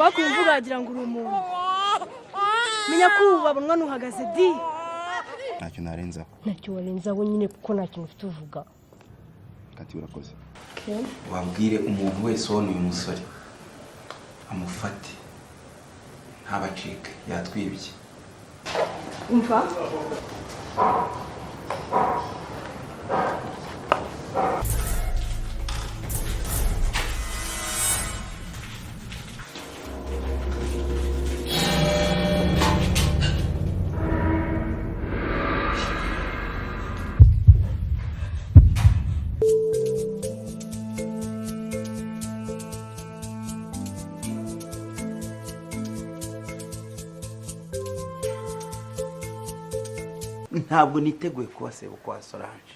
wakumvuga agira ngo uri umuntu menya ko ubabonwa nuhagaze di ntacyo narenzaho ntacyo warenzaho nyine kuko nta kintu ufite uvuga kati urakoze wabwire umuntu wese wone uyu musore amufate ntabacike yatwibye umva ntabwo niteguye kuba sebo kwa Solange.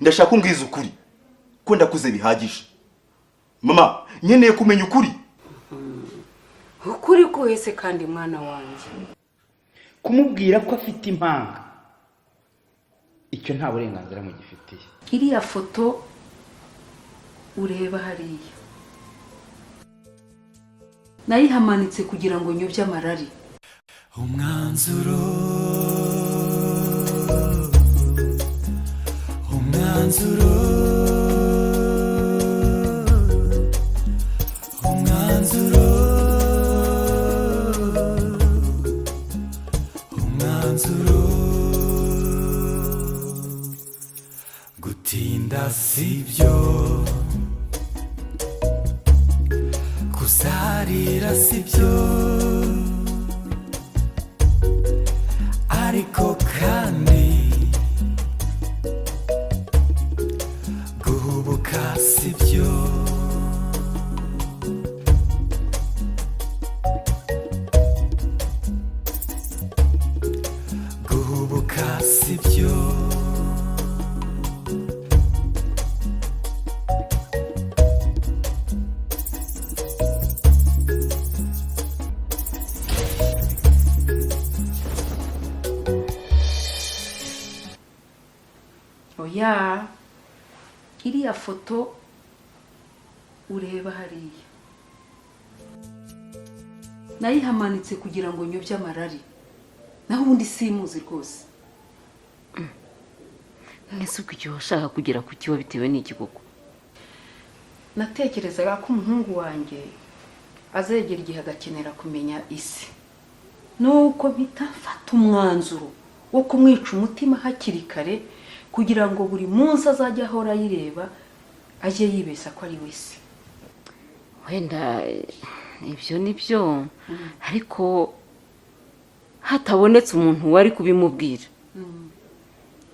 Ndashaka umbwiza ukuri ko ndakuze bihagije. Mama, nkeneye kumenya ukuri. Ukuri kuhese kandi mwana wanjye. Kumubwira ko afite impanga. Icyo nta burenganzira mu gifitiye. Iriya foto ureba hariya. Nayihamanitse kugira ngo nyobye amarari. Umwanzuro gutinda sibyo kusarira sibyo ariko kandi guhubuka sibyo guhubuka sibyo oya iriya foto ureba hariya nayihamanitse kugira ngo nyobye amarari naho ubundi simuzi rwose mwese uko icyo washaka kugera ku kiba bitewe n'iki koko natekerezaga ko umuhungu wanjye azegera igihe agakenera kumenya isi nuko mpita mfata umwanzuro wo kumwica umutima hakiri kare kugira ngo buri munsi azajya ahora yireba ajye yibesa ko ari wese wenda ibyo nibyo ariko hatabonetse umuntu wari kubimubwira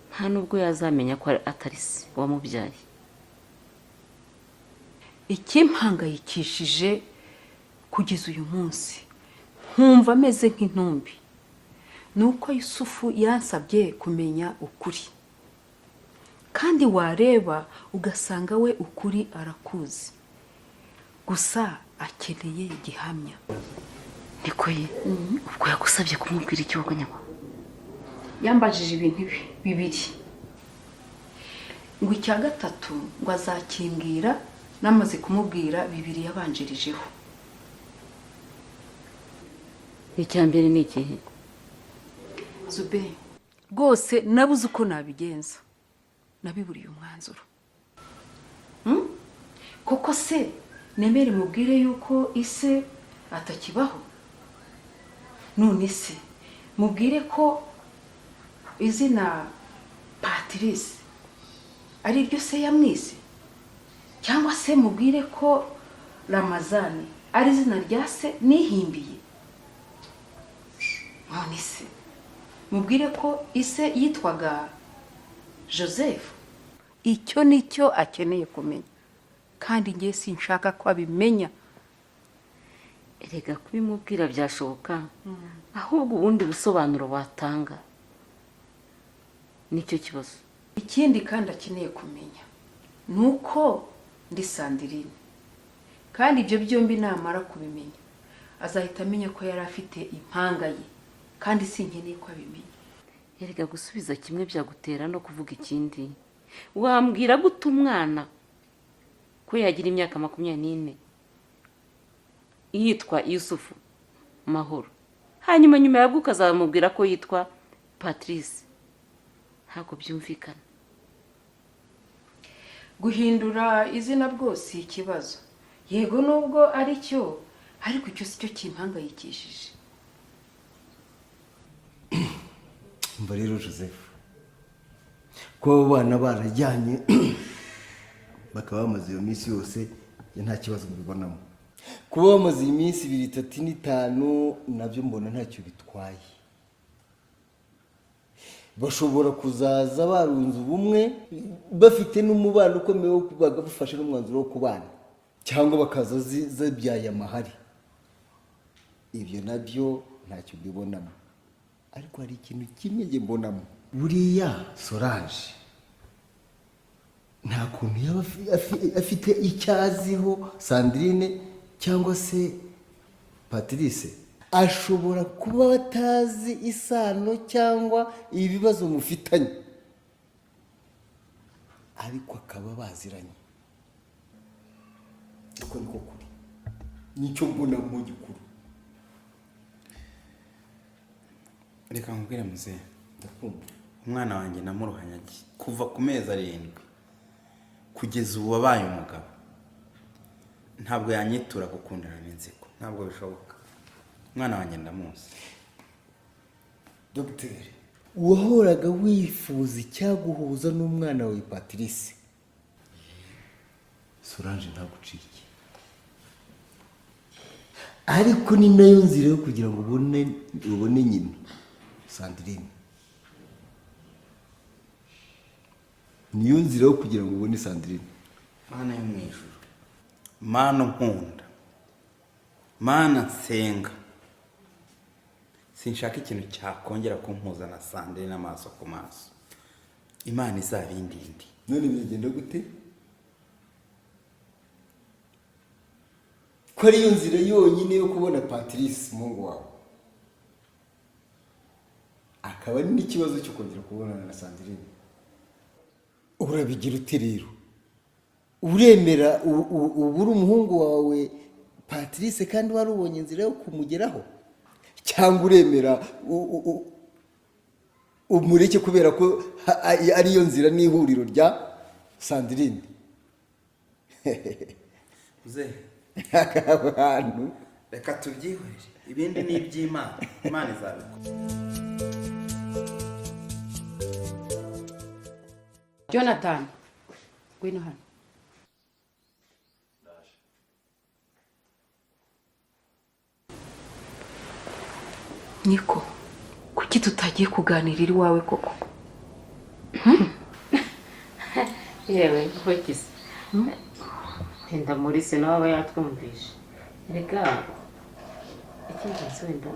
nta nubwo yazamenya ko atari se wamubyaye. Ikimpangayikishije kugeza uyu munsi nkumva ameze nk'intumbi nuko Yusufu yansabye kumenya ukuri kandi wareba ugasanga we ukuri arakuzi gusa akeneye igihamya. Niko ye ubwo yagusabye kumubwira icyo wakanyama yambajije ibintu bibiri ngo icya gatatu ngo azakimbwira namaze kumubwira bibiri yabanjirijeho. Icyambere ni ikihe? Zube rwose nabuze uko nabigenza nabiburiye umwanzuro. Koko se nemere mubwire yuko ise atakibaho? None se mubwire ko izina Patrice ari ryo se yamwise? Cyangwa se mubwire ko Ramazani ari izina rya se nihimbiye? None se mubwire ko ise yitwaga Joseph? Icyo nicyo akeneye kumenya kandi ngiye sinshaka ko abimenya. Erega kubimubwira byashoboka ahubwo ubundi busobanuro batanga nicyo kibazo. Ikindi kandi akeneye kumenya nuko ndi Sandirine kandi ibyo byombi namara kubimenya azahita amenya ko yari afite impanga ye kandi sinkeneye ko abimenya. Erega gusubiza kimwe byagutera no kuvuga ikindi. Wambwira gute umwana ko yagira imyaka 24 yitwa Yusufu Mahoro, hanyuma nyuma yabwo ukazamubwira ko yitwa Patrice? Ntabwo byumvikana. Guhindura izina bwose ikibazo, yego nubwo ari cyo, ariko icyo si cyo kimpangayikishije. Mba rero Joseph, ko abo bana barajyanye bakaba bamaze iyo minsi yose nta kibazo mbibonamo. Kuba bamaze iminsi 2, 3, 5 nabyo mbona ntacyo bitwaye. Bashobora kuzaza barunze ubumwe bafite n'umubano ukomeye wo kubaga bufashe n'umwanzuro wo kubana, cyangwa bakaza zabyaye amahari. Ibyo nabyo ntacyo mbibonamo, ariko hari ikintu kimwe nge mbonamo. Buriya Solange nta kuntu yaba afite icyaziho Sandrine cyangwa se Patrice. Ashobora kuba batazi isano cyangwa ibibazo mufitanye, ariko akaba baziranye. Uko niko kuri, nicyo mbona mu gikuru. Reka nkubwire muzehe, umwana wanjye namuruhanya kuva ku mezi 7 kugeza ubu wabaye umugabo. Ntabwo yanyitura gukundana n'inziko, ntabwo bishoboka. Umwana wanjye ndamuzi. Dr. wahoraga wifuza icyaguhuza n'umwana wawe Patrice. Solange ntagucike, ariko ni nayo nzira yo kugira ngo ubone nyina Sandrine. Niyo nzira yo kugira ngo ubone Sandrine. Mana yo mu ijuru, Mana nkunda, Mana nsenga, sinshaka ikintu cyakongera kumpuza na Sandrine amaso ku maso. Imana izabindinde. None biragenda gute? Ko ariyo nzira yonyine yo kubona Patrice mungu wawe, akaba n'ikibazo cyo kongera kubonana na Sandrine. Urabigira ute rero? Uremera ubura umuhungu wawe Patrice kandi warubonye inzira yo kumugeraho, cyangwa uremera umureke kubera ko ariyo nzira n'ihuriro rya Sandrine? Muzehe, abantu reka tubyihorere, ibindi ni iby'Imana. Imana izabikora. Jonathan, ngwino hano. Niko, kuki tutagiye kuganirira iwawe koko? Yewe hokize. Henda muri se nawe yatwumvishe. Rega ikintu wenda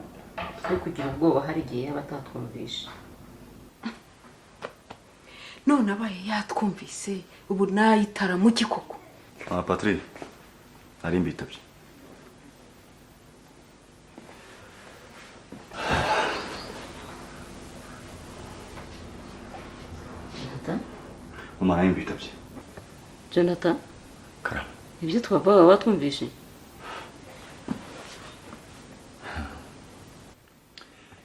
twe kugira ubwoba hari igihe abatatwumvishe. None abaye yatwumvise ubu nayitara mu kikoko. Patri, ari mbitabye. Jonathan? Mama ari mbitabye. Jonathan? Karama. Ibyo twavuga watwumvishe?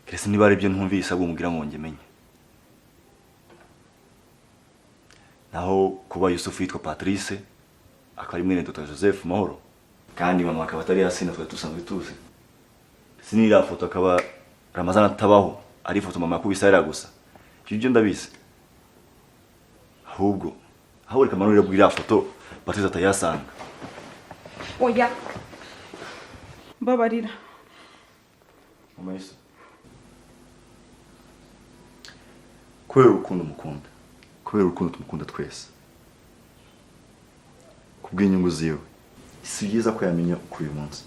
Kirese niba ari byo ntumvise abumubwira ngo ngemenye. Naho kuba Yusufu yitwa Patrice akari mwene Dr. Joseph Mahoro kandi mama akaba atari yasina twe tusanzwe tuzi. Sinira foto akaba Ramazana tabaho ari foto mama yakubisa yari gusa. Ibyo ndabizi. Ahubwo aho reka manurira bwira foto Patrice atayasanga. Oya. Babarira. Mama Yesu. Kubera urukundo mukunda. Kubera urukundo tumukunda twese. Kubw'inyungu ziwe. Si byiza ko yamenya uko uyu munsi.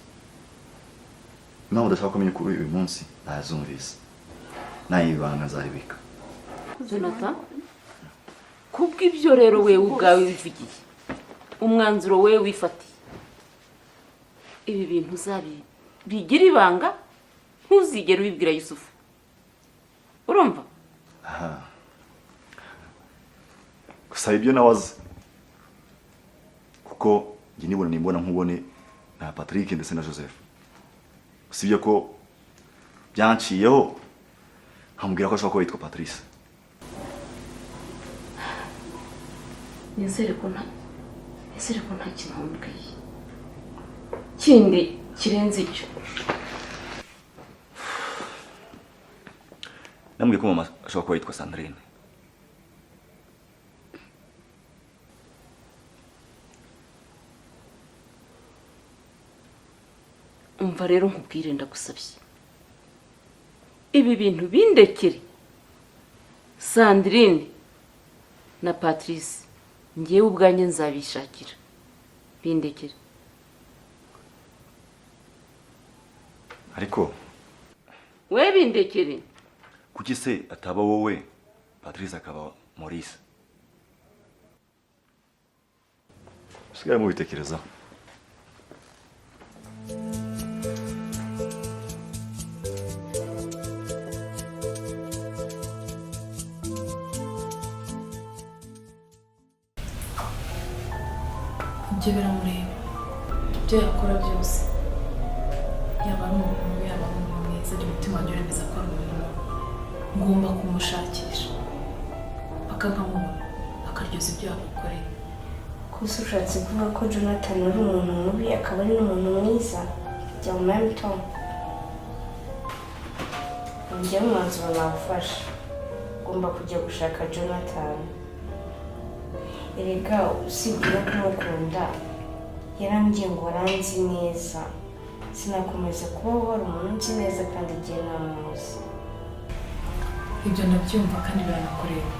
Naho udashaka kumenya uko uyu munsi ntazumvise. Nayo ibanga zaribika. Jonathan? Kubw'ibyo rero wewe ubwawe wivugiye. Umwanzuro wewe wifatiye. Ibi bintu bigira ibanga ntuzigere ubibwira Yusufu urumva gusa ibyo nawaze kuko njye nimbona nkubone na Patrick ndetse na Joseph usibye ko byanciyeho nkamubwira ko ashobora kuba yitwa Patrice. Nizere ko nta kintu wambwiye kindi kirenze icyo. Namubwiye ko mama ashobora kuba yitwa Sandrine. Umva rero nkubwire ndagusabye ibi bintu bindekere. Sandrine na Patrice ngewe ubwanjye nzabishakira bindekere. Ariko we bindekere. kuki se ataba wowe Patrice akaba Maurice? Sigara mubitekerezaho. ibyo biramureba ibyo yakora byose yaba ari umuntu yaba ari umuntu mwiza umutima wanjye uremeza ko ari umuntu ngomba kumushakisha akankamubona akaryoza ibyo yamukoreye. Gusa ushatse kuvuga ko Jonathan ari umuntu mubi akaba ari n'umuntu mwiza jya mu mento njya mu mwanzuro nawufashe ngomba kujya gushaka Jonathan. Erega usibye no kumukunda yarambwiye ngo aranzi neza sinakomeza kuba wari umuntu nzi neza kandi igihe namuzi. Ibyo ndabyumva kandi biranakureba.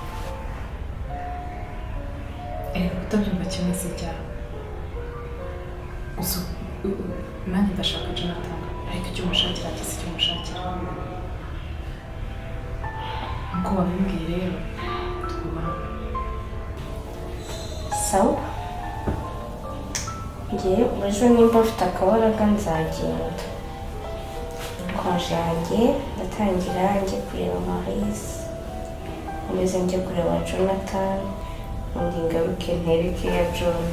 Kutabyumva kimwe si icyaha. Gusa nanjye ndashaka Jonathan ariko icyo umushakira gisa icyo umushakira. Uko babimbwiye rero twubaha. Sawa ngewe ejo nimba mfite akabaraga nzagenda konje yanjye ndatangira njye kureba Maurice nkomeze njye kureba Jonathan undi ngaruke ntereke ya John.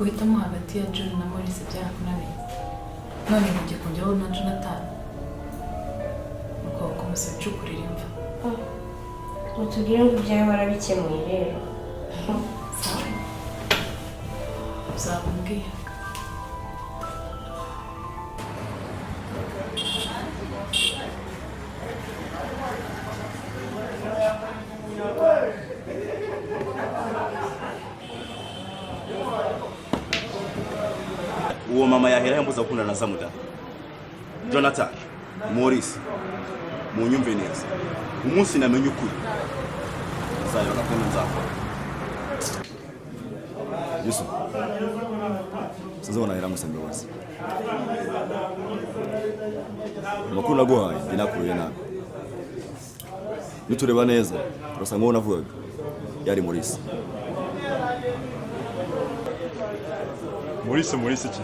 Uhitamo hagati ya John na Maurice byarakunaniye none ugiye kujyaho na Jonathan nuko ukomeza ucukurira imva. Utubwire ngo ibyawe warabikemuye rero. Sawa uzabubwira. Uwo mama yahera yambuza gukundana na Zamuda. Jonathan, Maurice, munyumve neza. Umunsi namenye ukuri. Uzayona ko nzakora. Yusuf. Sinzobona yaramusanga wose. Makuru naguhaye ndinakuruye nabi. Nitureba neza, turasanga uwo navugaga yari Maurice. Maurice iki?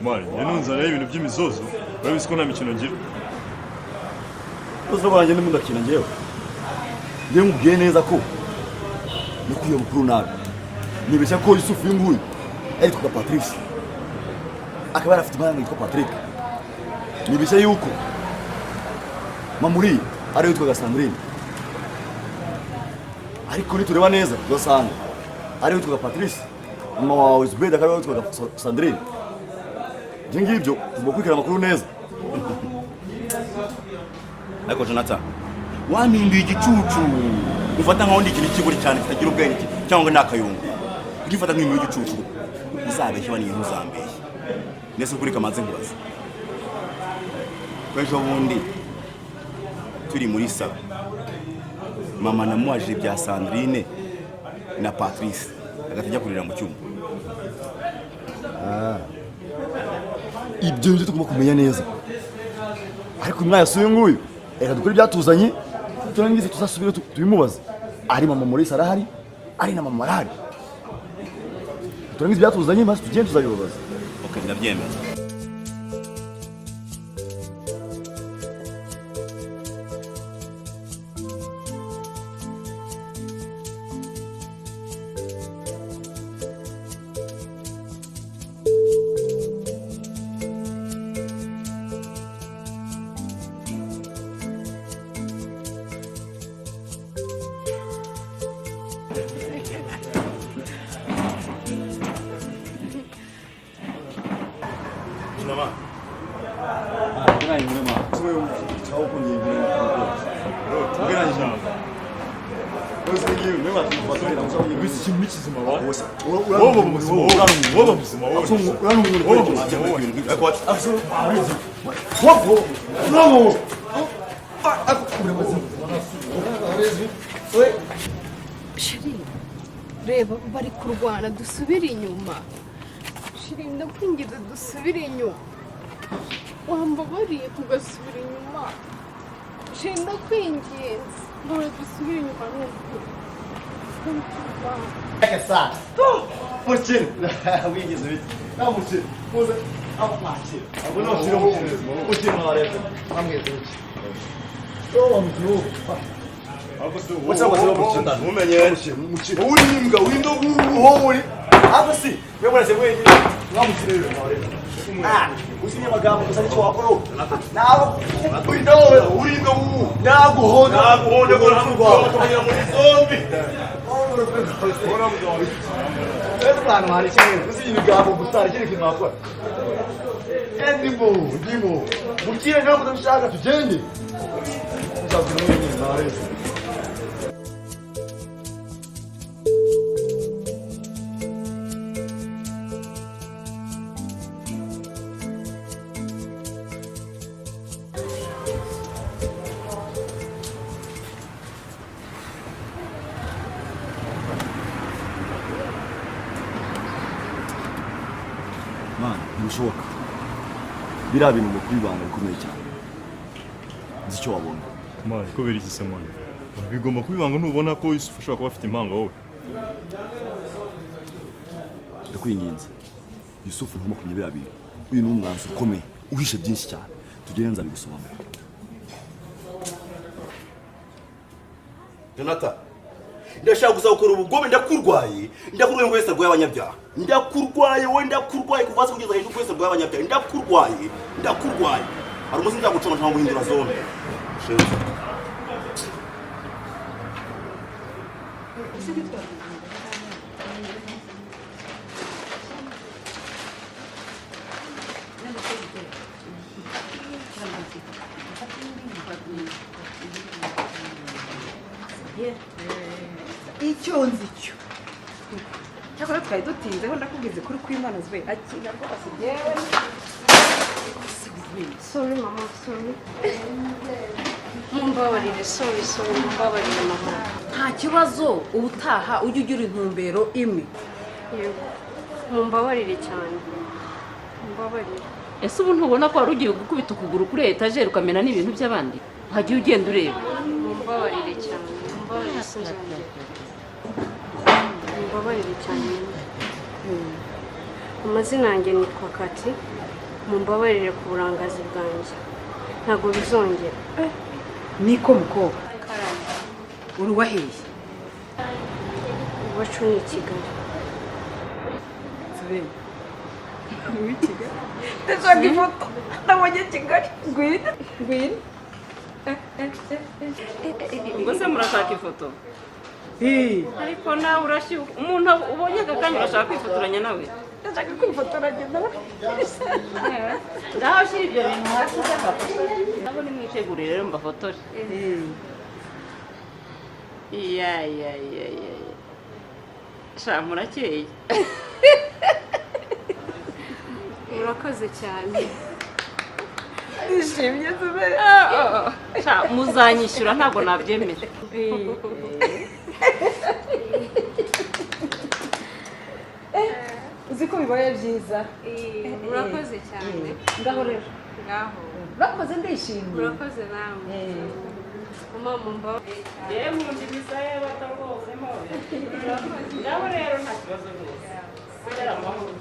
Mari, yanunzana ibintu by'imizozo. Babizi ko nta mikino ngira. Uzo banje ndimudakina ngewe. Ngiye mubwiye neza ko nikuye mukuru nabi. Nibeshya ko Yusuf y'inguye yitwa Patrice. Akaba afite umwana witwa Patrick. Nibeshya yuko Mamuri ari witwa Sandrine. Ariko nitureba neza dosanga ari witwa Patrice. Mama wawe Zubeda akaba witwa Sandrine. Ngibyo mukwikira amakuru neza. Ariko Jonathan waminduye igicucu ufata nkaho ndi ikintu kiburi cyane kitagira ubwenge cyangwa nakayungu ugifata nk'imwe igicucu uzabeshya bani ntuzambeshye nese kuri kamaze nkubaza kwejo bundi turi muri saba mama namuwaje bya Sandrine na Patrice agatajya kurira mu cyumba. Ibyo nje tugomba kumenya neza. Ariko mwayasuye nguyu reka dukore byatuzanye turangize tuzasubira tubimubaza. Ari mama Maurice arahari ari na mama arahari. Turangize byatuzanye maze tugende tuzabibabaza. Okay ndabyemeza. gukina ma. Tugana nyuma ma. Tuwe chawo kunye nyuma. Tugana nyuma. Bose ngiye mema tufatira musawo nyuma. Bisi mizima wa. Wobo muzima. Wobo muzima wa. Wobo muzima. Akwa. Wobo. No. Shiri, reba bari kurwana dusubire inyuma. Shiri, ndakwingiza dusubire inyuma. Wambabariye tugasubira inyuma. Shiri, ndakwinginze mbora dusubire inyuma n'ukuri. Essa. Murchino. Wigeze bite. Na murchino. Muze aba machino. Abo no shiro murchino. Murchino na reta. Amweze bite. Oh, murchino. Wacha kwa sababu murchino. Mumenye. Murchino. Uri nimbwa windogu. Uri. Aba si. Wewe mwana sewe. Na murchino na reta. Ah, usinye magambo kusani cyo wakoro. Nabo. Uri ndo. Naguhonda. Naguhonda kwa rufurwa. Tukanya muri zombi. Mwana mari cyane. Usinye magambo gusara kiri kintu wakora. Ndimo. Mukire ntabwo ndashaka tugende. Uzabwira umuntu na reta. Man, ntibishoboka. Biriya bintu ngo kubibanga bikomeye cyane. Nzi icyo wabonye. Mani kubera iki se mani? Bigomba kubibanga ntubona ko Yusufu ushobora kuba afite impanga wowe. Ndakwinginze. Yusufu ntumukunye biriya bintu. Uyu ni umwanzuro ukomeye. Uhishe byinshi cyane. Tugere nzabigusobanurira. Jonathan, ndashaka gusa gukora ubugome ndakurwaye ngo wese arwaye abanyabyaha. Ndakurwaye kuva hasi kugeza hejuru wese arwaye abanyabyaha. Ndakurwaye. Hari umunsi nzagucoma nta guhindura zone. icyo nzi cyo cyakora twari dutinzeho ndakubwize kuri kw'Imana zwe akina rwose yewe Sorry mama, sorry. Mumbabarire, sorry, mumbabarire mama. nta kibazo ubutaha ujye ugira intumbero imwe. Yego. Mumbabarire cyane. Mumbabarire. Ese ubu ntubona ko wari ugiye gukubita ukuguru kuri etajeri ukamena n'ibintu by'abandi? Hagiye ugenda ureba. Mumbabarire cyane. Mumbabarire sinzongera. Mumbabarire cyane. Amazina yanjye nitwa Kati. Mumbabarire ku burangazi bwanjye. Ntabwo bizongera. Niko mukobwa. Uri waheye? Iwacu ni Kigali. Sabine. Uri Kigali? Ndashaka ifoto. Nabonye Kigali. Ngwino. Ubwo se murashaka ifoto? Ariko nawe urashyuka. Umuntu ubonye aka kanya urashaka kwifotoranya nawe? Ndashaka kwifotoranya nawe. Ngaho shyira ibyo bintu hasi by'amafoto. Nabo nimwitegure rero mbafotore. Ya. Sha murakeye. Urakoze cyane. Nishimye Sabine. Sha muzanyishyura ntabwo nabyemera. Uzi ko bibaye byiza. Urakoze cyane. Ngaho rero. Urakoze ndishimye. Urakoze nawe. Mama mumbabarire cyane. Yewe mundi bisaye batarwose mo. Ngaho rero nta kibazo rwose. Kugera amahoro.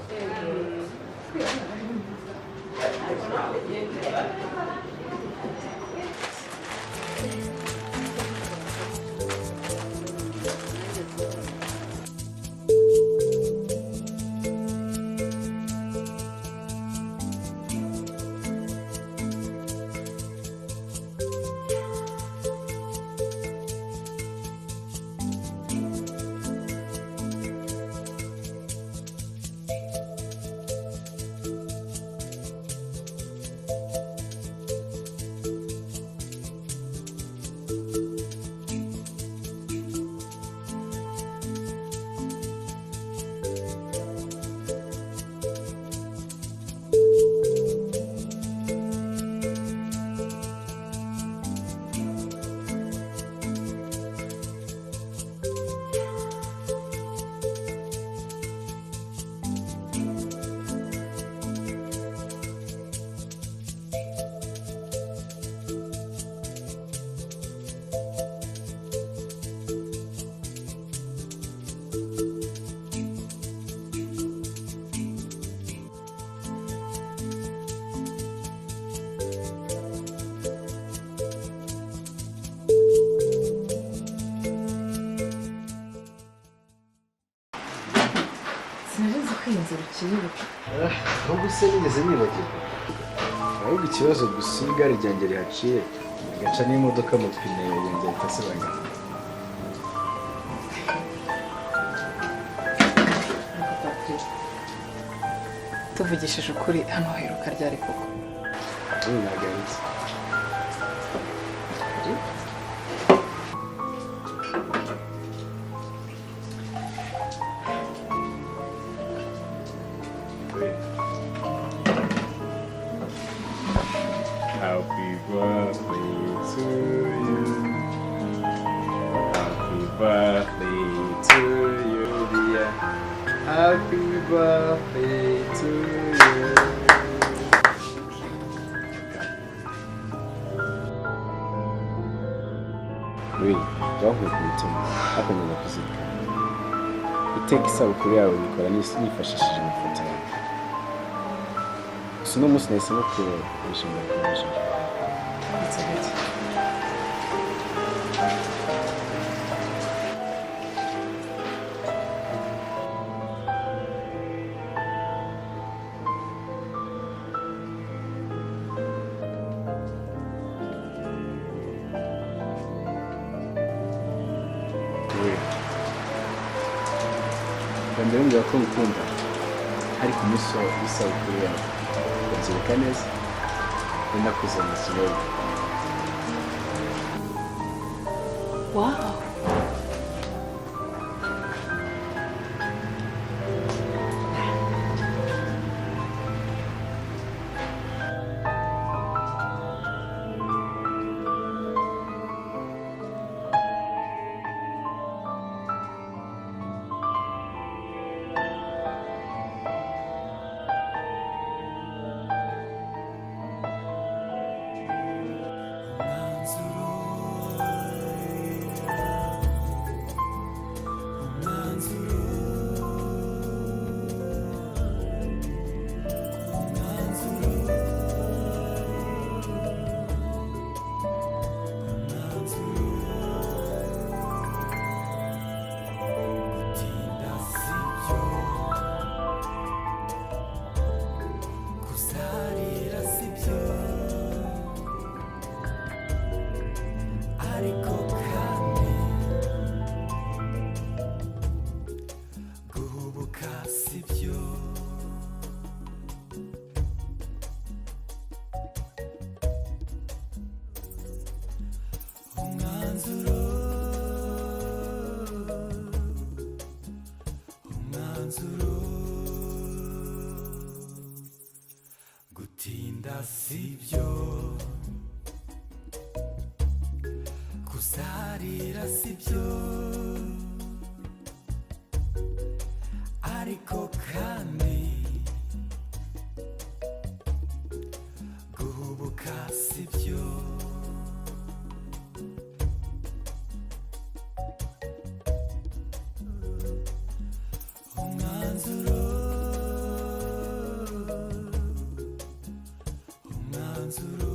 ukinyibuka ahubwo se nigeze nibagirwa ahubwo ikibazo gusa igare ryanjye rihaciye rigaca n'imodoka mu pine yanjye itasibanya tuvugishije ukuri hano haheruka ryari koko nagaritse Happy birthday to you. Happy birthday to you, dear. Happy birthday to you. Oui, bavuye ku mutima akongera kuzirikana iteka isabukuru yawe bikora nifashishije amafoto yawe gusa uno munsi nahisemo kubishimira kurusha ndetse gake mbere mbwira ko ngukunda ariko umunsi w'isabukuru yawe ukabyibuka neza ari nakuzana ikibazo wow gutinda sibyo kuzarira sibyo ariko kandi guhubuka sibyo umwanzuro